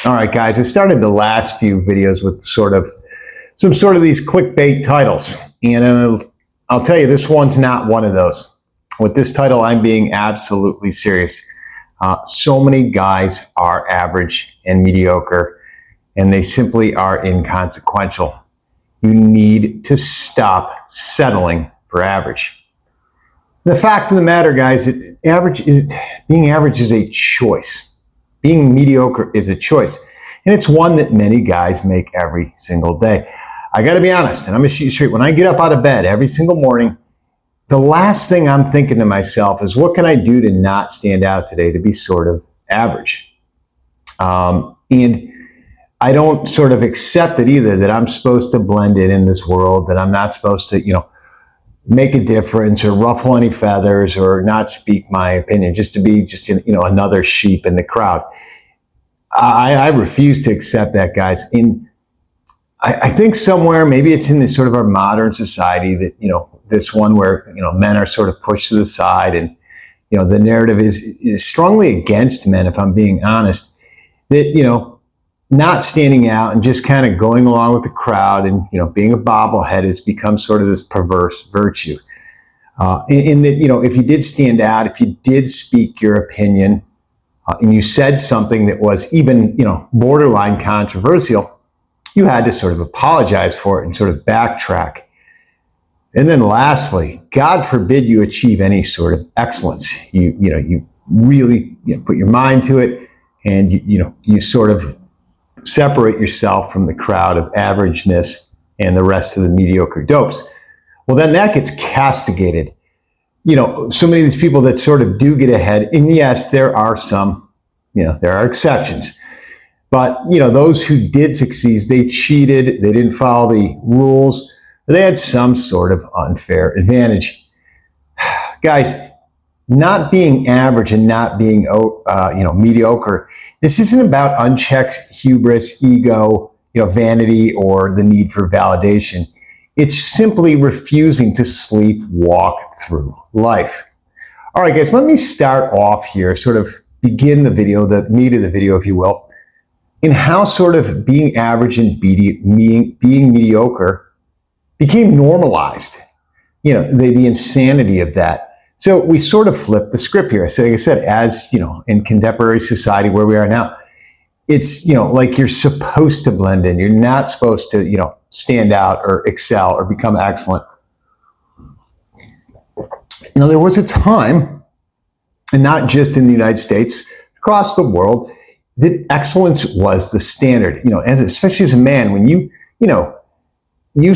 All right, guys, I started the last few videos with some sort of these clickbait titles. And I'll tell you, this one's not one of those. With this title, I'm being absolutely serious. So many guys are average and mediocre, and they simply are inconsequential. You need to stop settling for average. The fact of the matter, guys, being average is a choice. Being mediocre is a choice. And it's one that many guys make every single day. I got to be honest, and I'm going to shoot you straight. When I get up out of bed every single morning, the last thing I'm thinking to myself is, what can I do to not stand out today, to be sort of average? And I don't sort of accept it either, that I'm supposed to blend in this world, that I'm not supposed to, make a difference or ruffle any feathers or not speak my opinion, just to be another sheep in the crowd. I refuse to accept that, guys. I think somewhere, maybe it's in this sort of our modern society that, this one where, men are sort of pushed to the side, and, the narrative is strongly against men, if I'm being honest, that, not standing out and just kind of going along with the crowd and, being a bobblehead has become sort of this perverse virtue. In that, if you did stand out, if you did speak your opinion, and you said something that was even, borderline controversial, you had to sort of apologize for it and sort of backtrack. And then lastly, God forbid you achieve any sort of excellence. You really put your mind to it, and you sort of separate yourself from the crowd of averageness and the rest of the mediocre dopes. Well, then that gets castigated. So many of these people that sort of do get ahead, and yes, there are some, there are exceptions, but, those who did succeed, they cheated, they didn't follow the rules, they had some sort of unfair advantage. Guys, not being average and not being, mediocre, this isn't about unchecked hubris, ego, vanity, or the need for validation. It's simply refusing to sleepwalk through life. All right, guys, let me start off here, sort of begin the video, the meat of the video, if you will, in how sort of being average and being mediocre became normalized, the insanity of that. So we sort of flipped the script here. So like I said, as, in contemporary society where we are now, it's, like you're supposed to blend in. You're not supposed to, stand out or excel or become excellent. There was a time, and not just in the United States, across the world, that excellence was the standard. Especially as a man, when you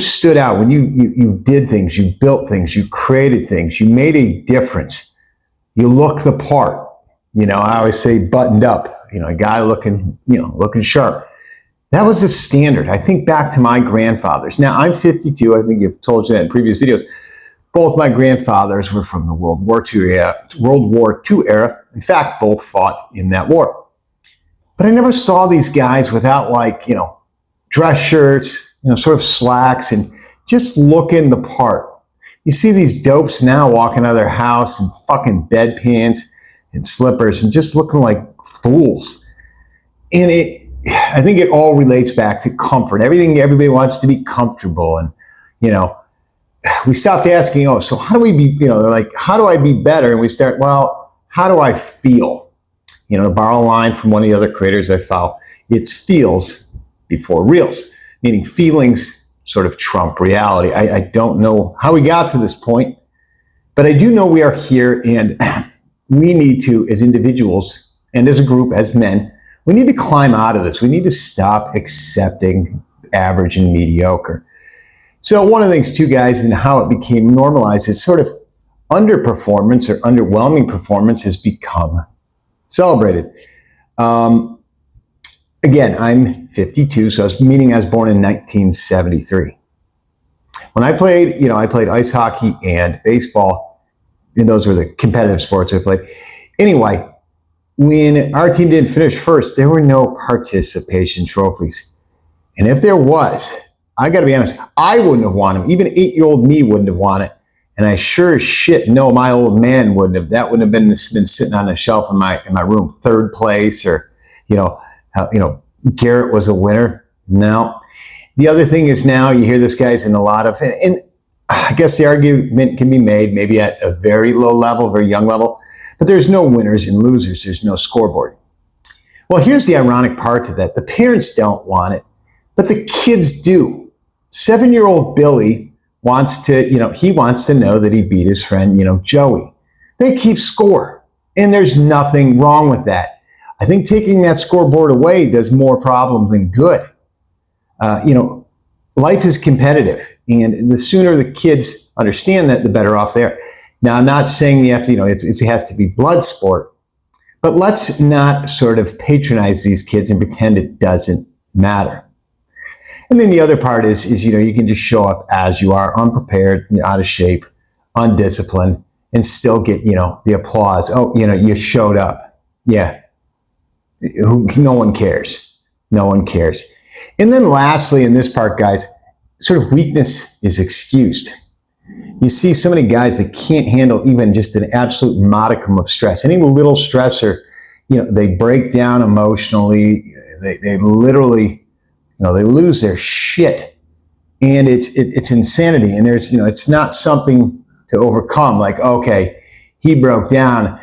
stood out, when you did things, you built things, you created things, you made a difference, you look the part. I always say buttoned up, a guy looking sharp. That was the standard. I think back to my grandfathers. Now, I'm 52. I think I've told you that in previous videos. Both my grandfathers were from the World War II era. In fact, both fought in that war. But I never saw these guys without, dress shirts, sort of slacks, and just looking the part. You see these dopes now walking out of their house in fucking bedpans and slippers and just looking like fools. And I think it all relates back to comfort. Everybody wants to be comfortable. And, we stopped asking, so how do we be, they're like, how do I be better? And we start, well, how do I feel? To borrow a line from one of the other creators I follow, it's feels before reals, meaning feelings sort of trump reality. I don't know how we got to this point, but I do know we are here, and we need to, as individuals and as a group, as men, we need to climb out of this. We need to stop accepting average and mediocre. So one of the things, too, guys, and how it became normalized is sort of underperformance or underwhelming performance has become celebrated. Again, I'm 52, so I was born in 1973. When I played, I played ice hockey and baseball, and those were the competitive sports I played. Anyway, when our team didn't finish first, there were no participation trophies. And if there was, I got to be honest, I wouldn't have won them. Even 8-year-old me wouldn't have won it. And I sure as shit know my old man wouldn't have. That wouldn't have been sitting on the shelf in my room, third place, or Garrett was a winner. No. The other thing is now you hear this guy's in a lot of, and I guess the argument can be made maybe at a very low level, very young level, but there's no winners and losers. There's no scoreboard. Well, here's the ironic part to that. The parents don't want it, but the kids do. 7-year-old Billy wants to, he wants to know that he beat his friend, Joey. They keep score, and there's nothing wrong with that. I think taking that scoreboard away does more problem than good. Life is competitive, and the sooner the kids understand that, the better off they are. Now, I'm not saying you have to, it has to be blood sport, but let's not sort of patronize these kids and pretend it doesn't matter. And then the other part is you can just show up as you are, unprepared, out of shape, undisciplined, and still get, the applause. Oh, you showed up. Yeah. No one cares. No one cares. And then lastly, in this part, guys, sort of weakness is excused. You see so many guys that can't handle even just an absolute modicum of stress. Any little stressor, they break down emotionally. They literally, they lose their shit. And it's insanity. And there's, it's not something to overcome. Like, okay, he broke down.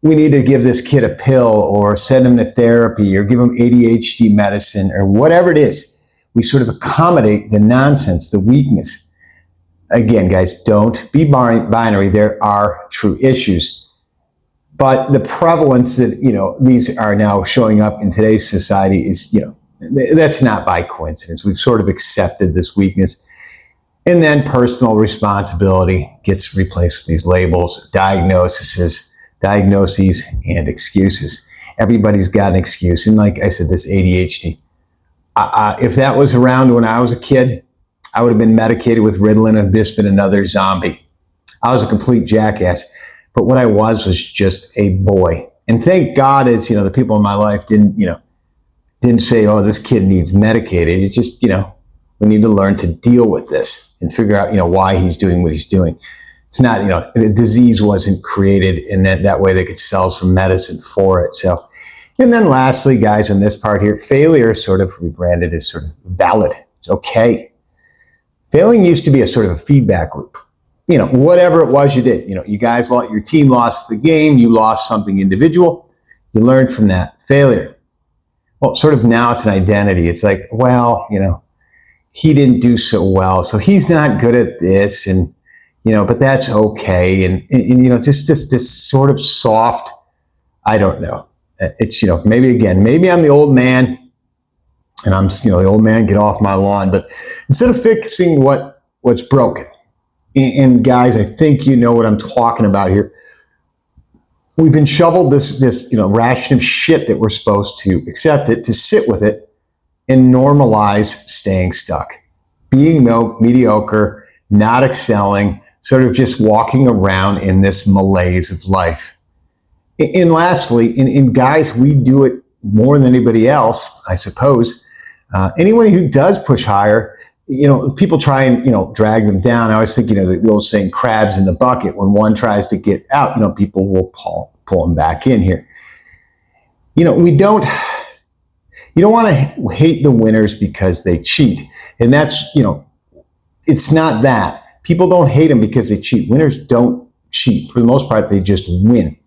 We need to give this kid a pill or send him to therapy or give him ADHD medicine or whatever it is. We sort of accommodate the nonsense, the weakness. Again, guys, don't be binary. There are true issues. But the prevalence that, these are now showing up in today's society is, that's not by coincidence. We've sort of accepted this weakness. And then personal responsibility gets replaced with these labels, diagnoses, and excuses. Everybody's got an excuse. And like I said, this ADHD. If that was around when I was a kid, I would have been medicated with Ritalin and just been another zombie. I was a complete jackass. But what I was just a boy. And thank God it's, the people in my life didn't say, oh, this kid needs medicated. It's just, we need to learn to deal with this and figure out, why he's doing what he's doing. It's not, the disease wasn't created in that way they could sell some medicine for it. So, and then lastly, guys, in this part here, failure is sort of rebranded as sort of valid. It's okay. Failing used to be a sort of a feedback loop. Whatever it was you did, you guys, your team lost the game, you lost something individual, you learned from that failure. Well, sort of now it's an identity. It's like, well, he didn't do so well, so he's not good at this, and but that's okay. And just this sort of soft, I don't know. It's, maybe I'm the old man and I'm, the old man, get off my lawn. But instead of fixing what's broken, and guys, I think you know what I'm talking about here. We've been shoveled this ration of shit that we're supposed to accept it, to sit with it and normalize staying stuck, being mediocre, not excelling, sort of just walking around in this malaise of life. And lastly, in guys, we do it more than anybody else, I suppose. Anyone who does push higher, people try and, drag them down. I always think, the old saying, crabs in the bucket. When one tries to get out, people will pull them back in here. You don't want to hate the winners because they cheat. And that's, it's not that. People don't hate them because they cheat. Winners don't cheat. For the most part, they just win.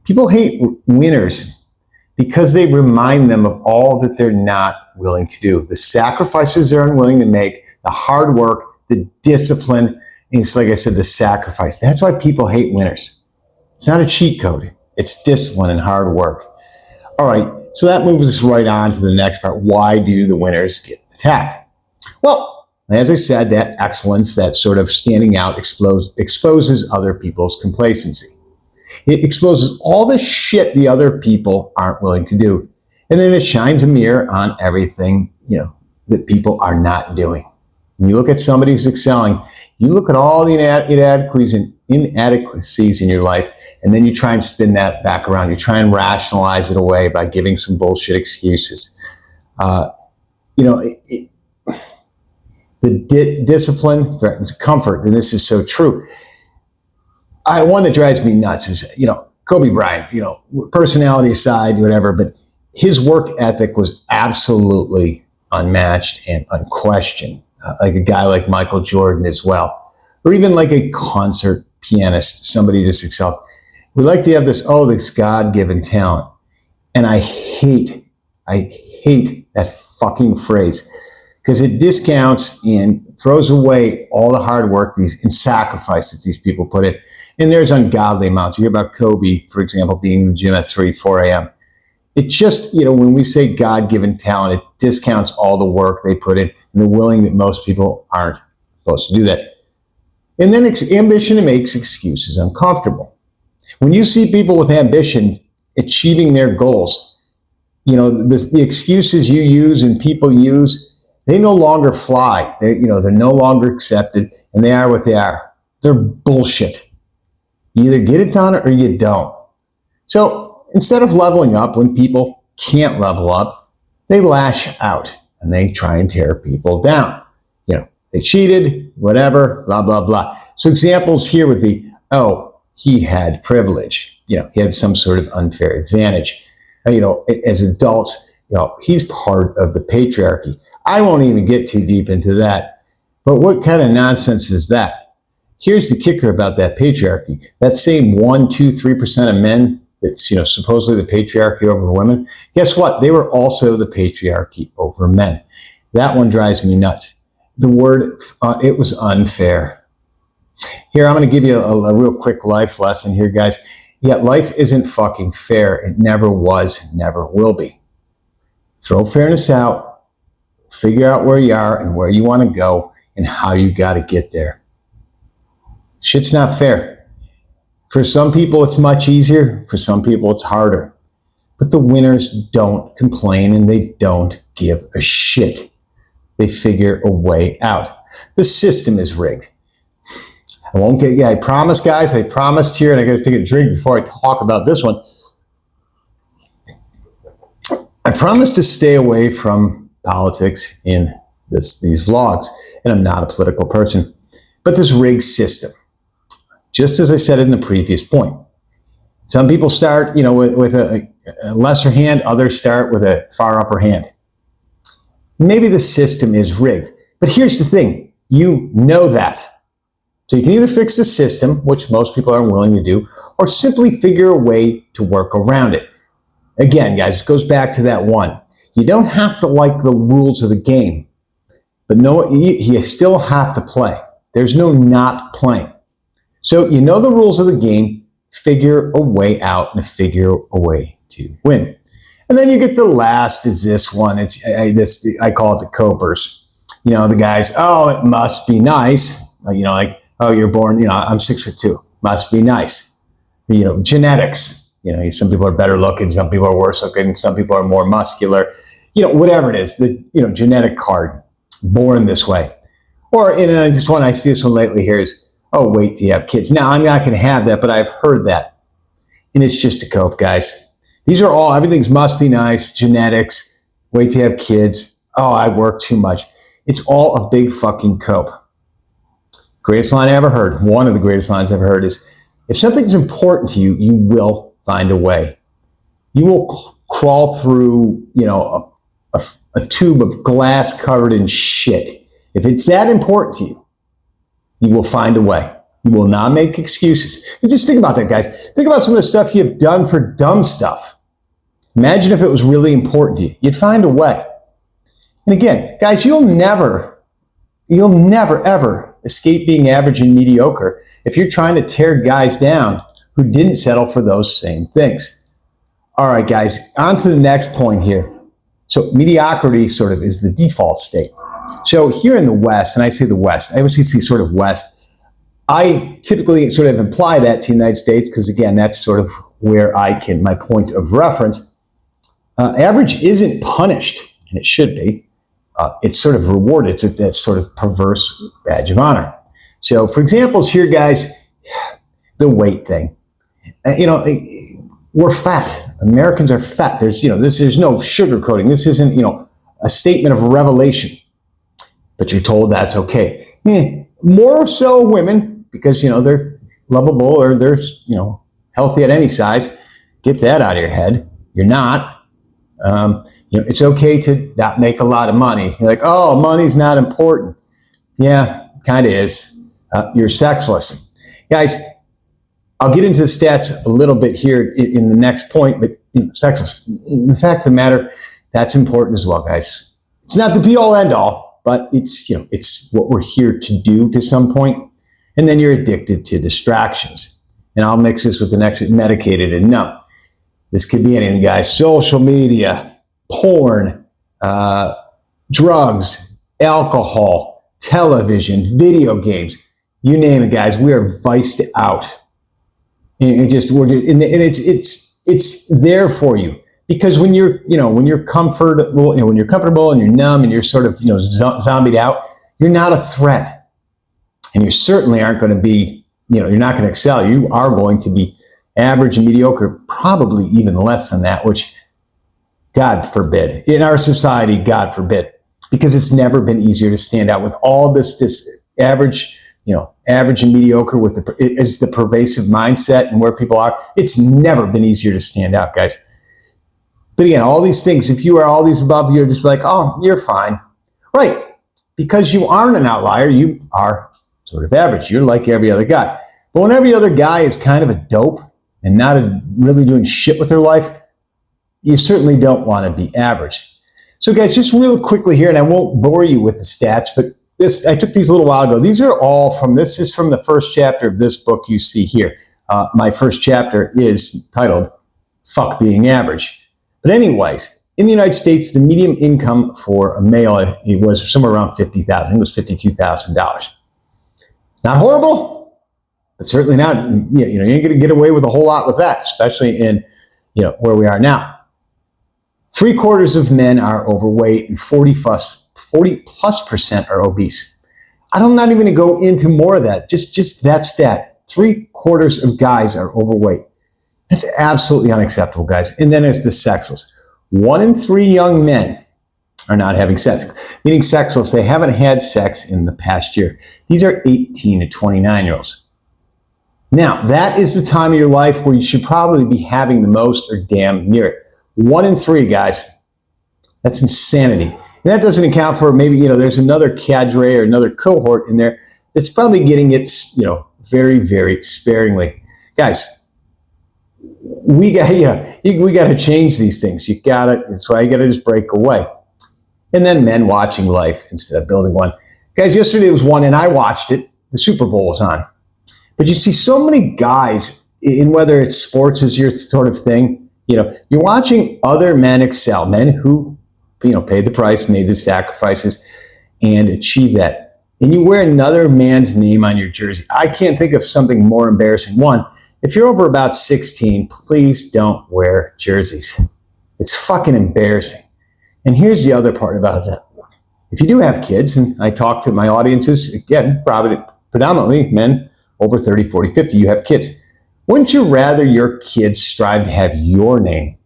People hate winners because they remind them of all that they're not willing to do. The sacrifices they're unwilling to make, the hard work, the discipline, and it's like I said, the sacrifice. That's why people hate winners. It's not a cheat code. It's discipline and hard work. All right, so that moves us right on to the next part. Why do the winners get attacked? Well, as I said, that excellence, that sort of standing out, exposes other people's complacency. It exposes all the shit the other people aren't willing to do. And then it shines a mirror on everything, that people are not doing. When you look at somebody who's excelling, you look at all the inadequacies in your life, and then you try and spin that back around. You try and rationalize it away by giving some bullshit excuses. The discipline threatens comfort, and this is so true. One that drives me nuts is, Kobe Bryant, personality aside, whatever, but his work ethic was absolutely unmatched and unquestioned, like a guy like Michael Jordan as well, or even like a concert pianist, somebody just excelled. We like to have this God-given talent. And I hate that fucking phrase because it discounts and throws away all the hard work and sacrifice that these people put in. And there's ungodly amounts. You hear about Kobe, for example, being in the gym at 3, 4 a.m. It just, when we say God-given talent, it discounts all the work they put in and the willing that most people aren't supposed to do that. And then ambition makes excuses uncomfortable. When you see people with ambition achieving their goals, the excuses you use and people use, they no longer fly. They're no longer accepted, and they are what they are. They're bullshit. You either get it done or you don't. So instead of leveling up when people can't level up, they lash out and they try and tear people down. They cheated, whatever, blah, blah, blah. So examples here would be, he had privilege. He had some sort of unfair advantage. As adults, he's part of the patriarchy. I won't even get too deep into that. But what kind of nonsense is that? Here's the kicker about that patriarchy. That same 1, 2, 3% of men that's, supposedly the patriarchy over women. Guess what? They were also the patriarchy over men. That one drives me nuts. The word, it was unfair. Here, I'm going to give you a real quick life lesson here, guys. Yeah, life isn't fucking fair. It never was, never will be. Throw fairness out, figure out where you are and where you want to go and how you got to get there. Shit's not fair. For some people, it's much easier. For some people, it's harder. But the winners don't complain and they don't give a shit. They figure a way out. The system is rigged. I promise, guys, I promised here, and I got to take a drink before I talk about this one. I promised to stay away from politics in these vlogs, and I'm not a political person, but this rigged system, just as I said in the previous point. Some people start, with a lesser hand, others start with a far upper hand. Maybe the system is rigged, but here's the thing, you know that. So you can either fix the system, which most people aren't willing to do, or simply figure a way to work around it. Again, guys, it goes back to that one. You don't have to like the rules of the game, but you still have to play. There's no not playing. So you know the rules of the game, figure a way out and figure a way to win. And then you get the last is this one. I call it the copers. The guys, it must be nice. You're born, I'm 6'2". Must be nice. Genetics. Some people are better looking, some people are worse looking, some people are more muscular. Whatever it is, the genetic card, born this way. Or I see this one lately here is, wait till you have kids. Now, I'm not going to have that, but I've heard that. And it's just to cope, guys. These are all, everything's must be nice, genetics, wait till you have kids. I work too much. It's all a big fucking cope. Greatest line I ever heard, one of the greatest lines I ever heard is, if something's important to you, you will find a way. You will crawl through, a tube of glass covered in shit. If it's that important to you, you will find a way. You will not make excuses. And just think about that, guys. Think about some of the stuff you've done for dumb stuff. Imagine if it was really important to you. You'd find a way. And again, guys, you'll never, ever escape being average and mediocre if you're trying to tear guys down who didn't settle for those same things. All right, guys, on to the next point here. So mediocrity sort of is the default state. So here in the West, and I say the West, I always see sort of West, I typically sort of imply that to the United States because, again, that's sort of where my point of reference. Average isn't punished, and it should be. It's sort of rewarded. It's that sort of perverse badge of honor. So for examples here, guys, the weight thing. We're fat. Americans are fat. There's no sugarcoating. This isn't, a statement of revelation. But you're told that's okay. More so women, because, they're lovable or they're, healthy at any size. Get that out of your head. You're not. It's okay to not make a lot of money. You're like, oh, money's not important. Yeah, kind of is. You're sexless. Guys, I'll get into the stats a little bit here in the next point, but sexless. The fact of the matter, that's important as well, guys. It's not the be-all, end-all, but it's what we're here to do to some point. And then you're addicted to distractions. And I'll mix this with the next, medicated and numb. This could be anything, guys. Social media, porn, drugs, alcohol, television, video games. You name it, guys. We are viced out. And it's there for you, because when you're comfortable, when you're comfortable and you're numb and you're sort of zombied out, you're not a threat, and you certainly aren't going to be, you're not going to excel. You are going to be average and mediocre, probably even less than that, which God forbid in our society, God forbid, because it's never been easier to stand out with all this average. Average and mediocre is the pervasive mindset and where people are. It's never been easier to stand out, guys. But again, all these things, if you are all these above, you're just like, oh, you're fine. Right. Because you aren't an outlier. You are sort of average. You're like every other guy. But when every other guy is kind of a dope and not really doing shit with their life, you certainly don't want to be average. So guys, just real quickly here, and I won't bore you with the stats, but I took these a little while ago. This is from the first chapter of this book you see here. My first chapter is titled, Fuck Being Average. But anyways, in the United States, the median income for a male, it was somewhere around $50,000. I think it was $52,000. Not horrible, but certainly not, you ain't going to get away with a whole lot with that, especially in, where we are now. 3/4 of men are overweight and 40+% are obese. I'm not even going to go into more of that. Just that stat. 3/4 of guys are overweight. That's absolutely unacceptable, guys. And then there's the sexless. 1 in 3 young men are not having sex. Meaning sexless, they haven't had sex in the past year. These are 18 to 29-year-olds. Now, that is the time of your life where you should probably be having the most or damn near it. 1 in 3, guys. That's insanity. And that doesn't account for maybe, there's another cadre or another cohort in there that's probably getting it, very, very sparingly. Guys, we got to change these things. That's why you got to just break away. And then men watching life instead of building one. Guys, yesterday was one, and I watched it. The Super Bowl was on. But you see so many guys, in whether it's sports is your sort of thing, you're watching other men excel, men who, paid the price, made the sacrifices, and achieve that. And you wear another man's name on your jersey. I can't think of something more embarrassing. One, if you're over about 16, please don't wear jerseys. It's fucking embarrassing. And here's the other part about that. If you do have kids, and I talk to my audiences, again, probably predominantly men over 30, 40, 50, you have kids. Wouldn't you rather your kids strive to have your name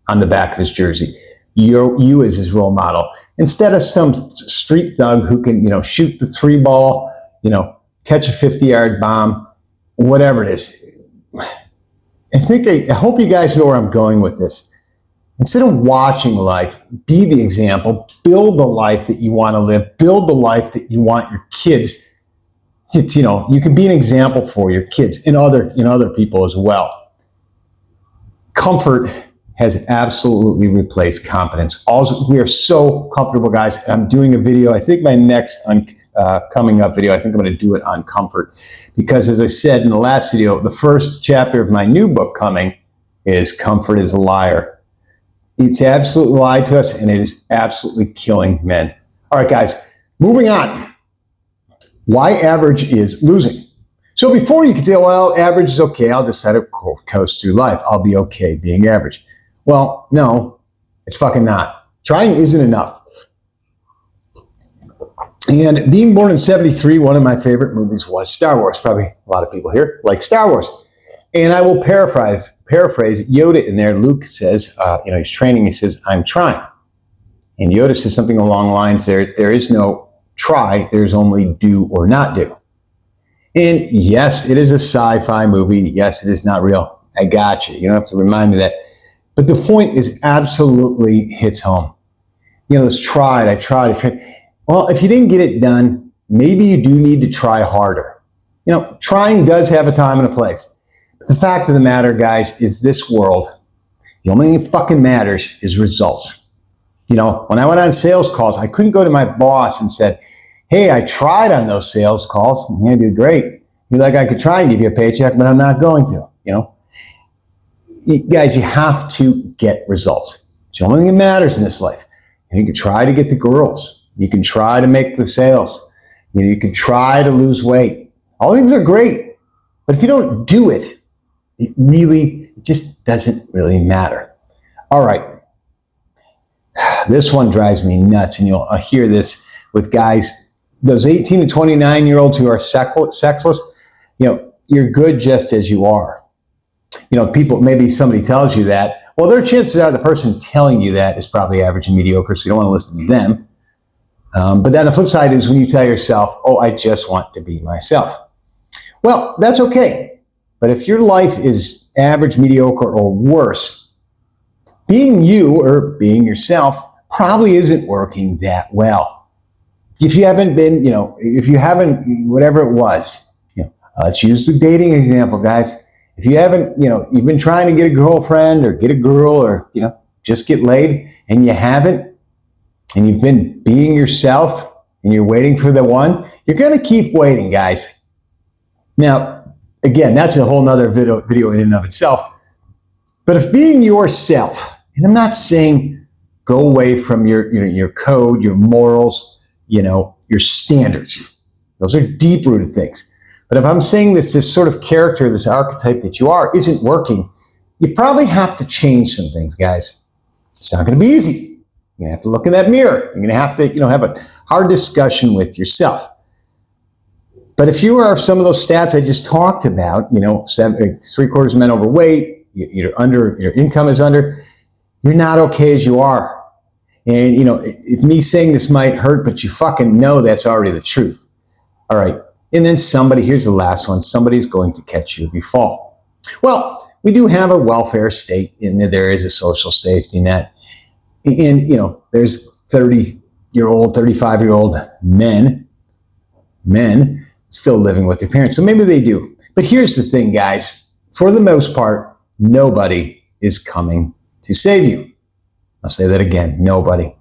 on the back of his jersey? You as his role model, instead of some street thug who can, shoot the 3-ball, catch a 50-yard bomb, whatever it is. I hope you guys know where I'm going with this. Instead of watching life, be the example, build the life that you want to live, build the life that you want your kids. You can be an example for your kids and other people as well. Comfort has absolutely replaced competence. We are so comfortable, guys. I'm doing a video. I think my next coming up video, I think I'm going to do it on comfort, because as I said in the last video, the first chapter of my new book coming is Comfort is a Liar. It's absolutely lied to us, and it is absolutely killing men. All right, guys, moving on. Why average is losing. So before you could say, well, average is okay. I'll just let it coast through life. I'll be okay being average. Well, no, it's fucking not. Trying isn't enough. And being born in 73, one of my favorite movies was Star Wars. Probably a lot of people here like Star Wars. And I will paraphrase Yoda in there. Luke says, he's training. He says, I'm trying. And Yoda says something along the lines there is no try, there's only do or not do. And yes, it is a sci-fi movie. Yes, it is not real. I got you. You don't have to remind me of that. But the point is absolutely hits home. This I tried. Well, if you didn't get it done, maybe you do need to try harder. Trying does have a time and a place. But the fact of the matter, guys, is this world, the only thing that fucking matters is results. When I went on sales calls, I couldn't go to my boss and said, hey, I tried on those sales calls. Maybe great. You're like, I could try and give you a paycheck, but I'm not going to, Guys, you have to get results. It's the only thing that matters in this life. You can try to get the girls. You can try to make the sales. You can try to lose weight. All things are great. But if you don't do it, it just doesn't really matter. All right. This one drives me nuts. And you'll hear this with guys, those 18 to 29-year-olds who are sexless. You're good just as you are. People, maybe somebody tells you that. Well, their chances are the person telling you that is probably average and mediocre, so you don't want to listen to them. But then the flip side is when you tell yourself, oh, I just want to be myself. Well, that's okay. But if your life is average, mediocre, or worse, being you or being yourself probably isn't working that well. If you haven't been, whatever it was, let's use the dating example, guys. If you haven't, you've been trying to get a girlfriend or get a girl or, just get laid and you haven't, and you've been being yourself and you're waiting for the one, you're going to keep waiting, guys. Now, again, that's a whole nother video in and of itself. But if being yourself, and I'm not saying go away from your code, your morals, your standards. Those are deep-rooted things. But if I'm saying this sort of character, this archetype that you are isn't working, you probably have to change some things, guys. It's not going to be easy. You're going to have to look in that mirror. You're going to have to, have a hard discussion with yourself. But if you are some of those stats I just talked about, 3/4 of men overweight, your income is under, you're not okay as you are. And, if me saying this might hurt, but you fucking know that's already the truth. All right. And then here's the last one, somebody's going to catch you if you fall. Well, we do have a welfare state in that there is a social safety net. And, there's 30-year-old, 35-year-old men still living with their parents. So maybe they do. But here's the thing, guys. For the most part, nobody is coming to save you. I'll say that again, nobody.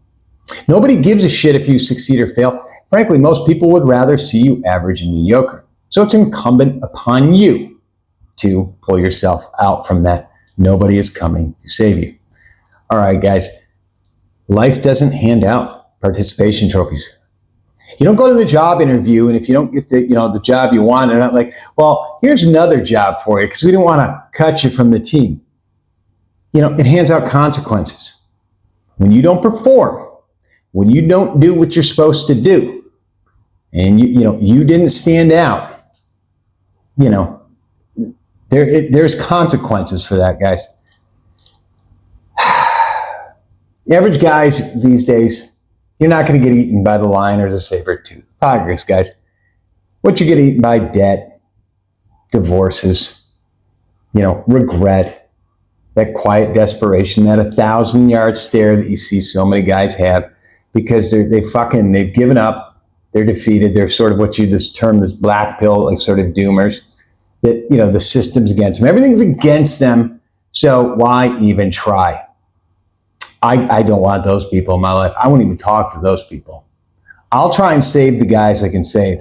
Nobody gives a shit if you succeed or fail. Frankly, most people would rather see you average and mediocre. So it's incumbent upon you to pull yourself out from that. Nobody is coming to save you. All right, guys. Life doesn't hand out participation trophies. You don't go to the job interview, and if you don't get the job you want, they're not like, well, here's another job for you because we didn't want to cut you from the team. It hands out consequences. When you don't perform, when you don't do what you're supposed to do, and you didn't stand out, there's consequences for that, guys. The average guys these days, you're not going to get eaten by the lion or the saber-tooth tigers, guys. What you get eaten by: debt, divorces, regret, that quiet desperation, that 1,000-yard stare that you see so many guys have because they've given up. They're defeated. They're sort of what you just term this black pill, like sort of doomers, that, the system's against them. Everything's against them. So why even try? I don't want those people in my life. I won't even talk to those people. I'll try and save the guys I can save.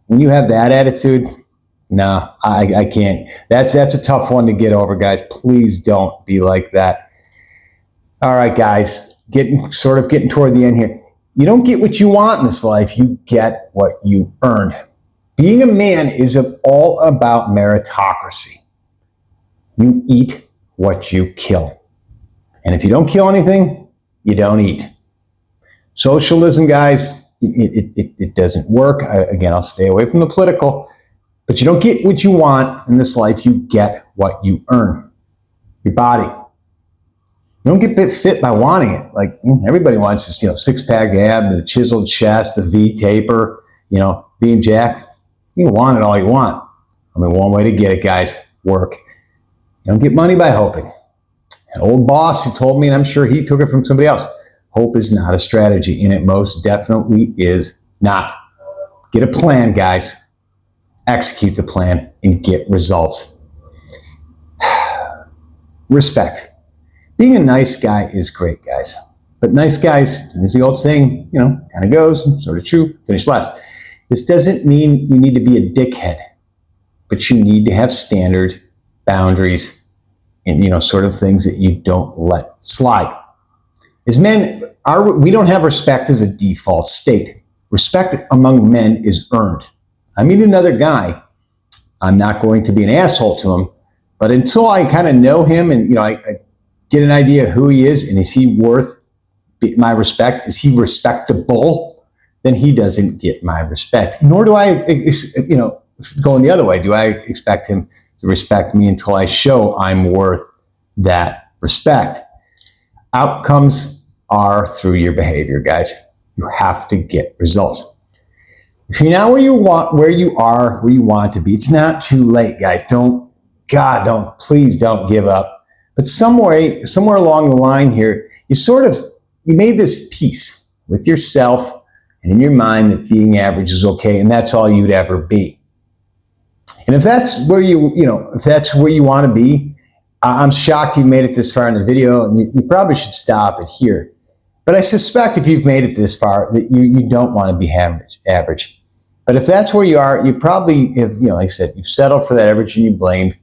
When you have that attitude, no, I can't. That's a tough one to get over, guys. Please don't be like that. All right, guys, getting toward the end here. You don't get what you want in this life. You get what you earn. Being a man is all about meritocracy. You eat what you kill. And if you don't kill anything, you don't eat. Socialism, guys, it doesn't work. Again, I'll stay away from the political. But you don't get what you want in this life. You get what you earn. Your body. You don't get fit by wanting it. Like everybody wants this, six-pack ab, the chiseled chest, the V taper, being jacked. You can want it all you want. One way to get it, guys, work. You don't get money by hoping. An old boss who told me, and I'm sure he took it from somebody else, hope is not a strategy, and it most definitely is not. Get a plan, guys. Execute the plan and get results. Respect. Being a nice guy is great, guys. But nice guys, as the old saying, kind of goes, sort of true, finish last. This doesn't mean you need to be a dickhead, but you need to have standard boundaries and, sort of things that you don't let slide. As men, we don't have respect as a default state. Respect among men is earned. I meet another guy, I'm not going to be an asshole to him, but until I kind of know him and, I get an idea of who he is and is he worth my respect, is he respectable, then he doesn't get my respect. Nor do I, going the other way, do I expect him to respect me until I show I'm worth that respect. Outcomes are through your behavior, guys. You have to get results. If you're not where you want to be, it's not too late, guys. Please don't give up. But somewhere along the line here, you made this peace with yourself and in your mind that being average is okay, and that's all you'd ever be. And if that's where you want to be, I'm shocked you made it this far in the video, and you probably should stop it here. But I suspect if you've made it this far that you don't want to be average. But if that's where you are, you probably have, like I said, you've settled for that average and you blamed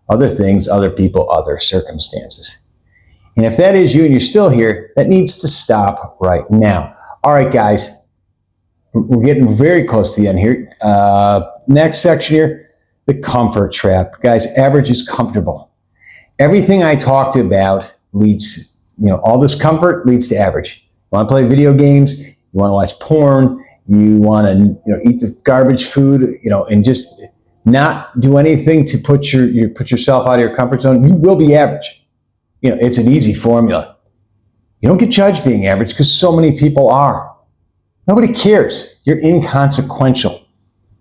other things, other people, other circumstances. And if that is you and you're still here, that needs to stop right now. All right, guys, we're getting very close to the end here. Next section here, the comfort trap. Guys, average is comfortable. Everything I talked about leads, all this comfort leads to average. You want to play video games, you want to watch porn, you want to, eat the garbage food, and just not do anything to put yourself out of your comfort zone, you will be average. It's an easy formula. You don't get judged being average because so many people are. Nobody cares. You're inconsequential.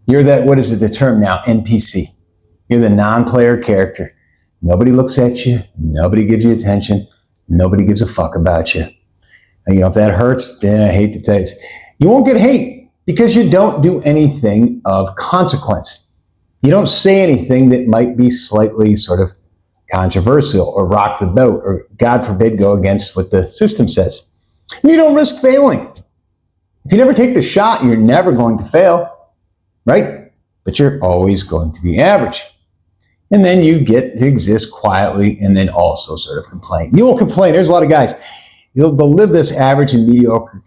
You're that, what is the term now? NPC. You're the non-player character. Nobody looks at you. Nobody gives you attention. Nobody gives a fuck about you. And, if that hurts, then I hate to tell you this. You won't get hate because you don't do anything of consequence. You don't say anything that might be slightly sort of controversial or rock the boat or, God forbid, go against what the system says. And you don't risk failing. If you never take the shot, you're never going to fail, right? But you're always going to be average. And then you get to exist quietly and then also sort of complain. You won't complain. There's a lot of guys. They'll live this average and mediocre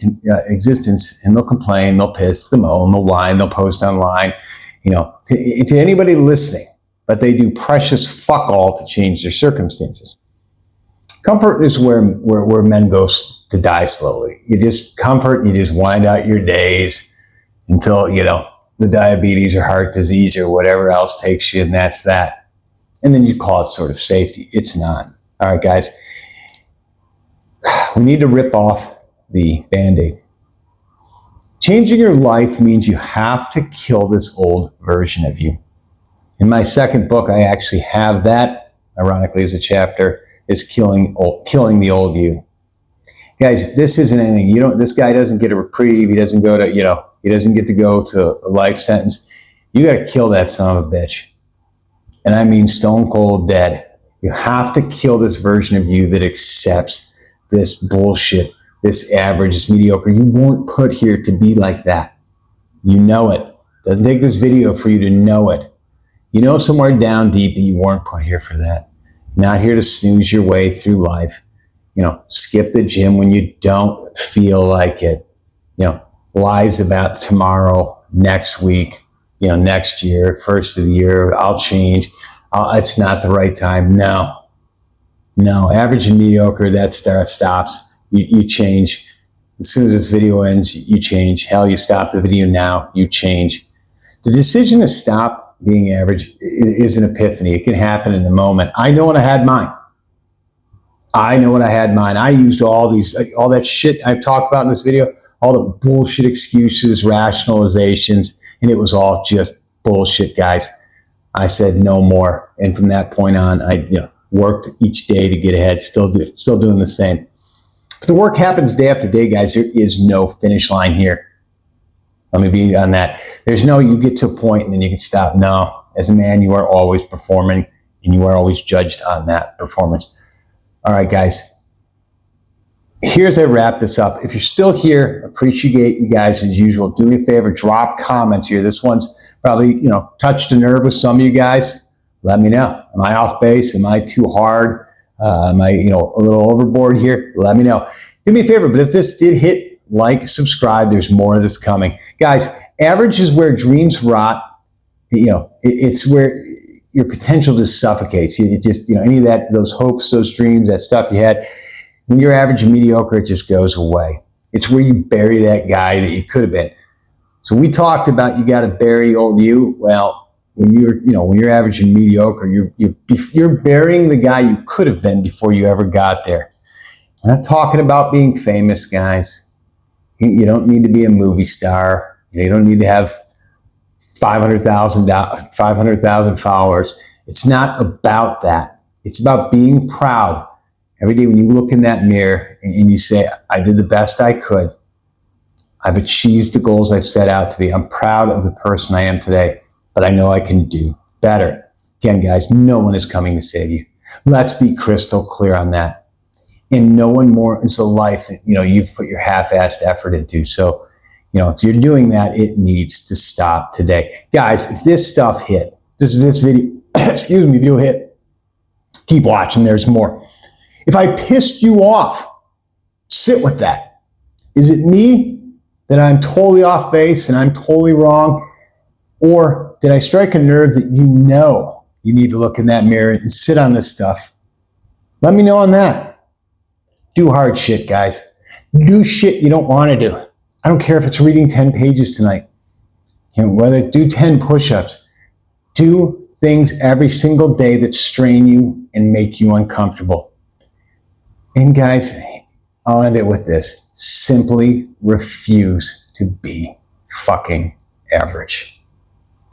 existence, and they'll complain, they'll piss, they'll moan, they'll whine, they'll post online, to anybody listening. But they do precious fuck all to change their circumstances. Comfort is where men go to die slowly. You just wind out your days until, the diabetes or heart disease or whatever else takes you, and that's that. And then you call it sort of safety. It's not. All right, guys. We need to rip off the Band-Aid. Changing your life means you have to kill this old version of you. In my second book, I actually have that, ironically, as a chapter, is killing the old you. Guys, this isn't anything. This guy doesn't get a reprieve. He doesn't go to, he doesn't get to go to a life sentence. You got to kill that son of a bitch. And I mean stone cold dead. You have to kill this version of you that accepts this bullshit, this average, this mediocre. You weren't put here to be like that. You know it. Doesn't take this video for you to know it. Somewhere down deep that you weren't put here for that. Not here to snooze your way through life. Skip the gym when you don't feel like it. Lies about tomorrow, next week, next year, first of the year, I'll change. It's not the right time. No, average and mediocre, that stops. You change. As soon as this video ends, you change. Hell, you stop the video now, you change. The decision to stop being average is an epiphany. It can happen in a moment. I know when I had mine. I used all that shit I've talked about in this video, all the bullshit excuses, rationalizations, and it was all just bullshit, guys. I said no more. And from that point on, worked each day to get ahead, still doing the same. If the work happens day after day, guys, there is no finish line here. Let me be on that. There's no, you get to a point and then you can stop. No, as a man, you are always performing and you are always judged on that performance. All right, guys. Here's I wrap this up. If you're still here, appreciate you guys as usual. Do me a favor, drop comments here. This one's probably, touched a nerve with some of you guys. Let me know. Am I off base? Am I too hard? Am I, a little overboard here? Let me know. Do me a favor, but if this did hit like, subscribe, there's more of this coming. Guys, average is where dreams rot. It's where your potential just suffocates. It just, any of that, those hopes, those dreams, that stuff you had, when you're average and mediocre, it just goes away. It's where you bury that guy that you could have been. So we talked about you got to bury old you. Well, when you're average and mediocre, you're burying the guy you could have been before you ever got there. I'm not talking about being famous, guys. You don't need to be a movie star. You don't need to have 500,000 followers. It's not about that. It's about being proud. Every day when you look in that mirror and you say, I did the best I could. I've achieved the goals I've set out to be. I'm proud of the person I am today, but I know I can do better. Again, guys, no one is coming to save you. Let's be crystal clear on that. And no one more is the life that, you've put your half-assed effort into. So, if you're doing that, it needs to stop today. Guys, if this stuff hit, this video, video hit, keep watching, there's more. If I pissed you off, sit with that. Is it me that I'm totally off base and I'm totally wrong? Or did I strike a nerve that you need to look in that mirror and sit on this stuff? Let me know on that. Do hard shit, guys. Do shit you don't want to do. I don't care if it's reading 10 pages tonight. Whether do 10 push-ups. Do things every single day that strain you and make you uncomfortable. And guys, I'll end it with this. Simply refuse to be fucking average.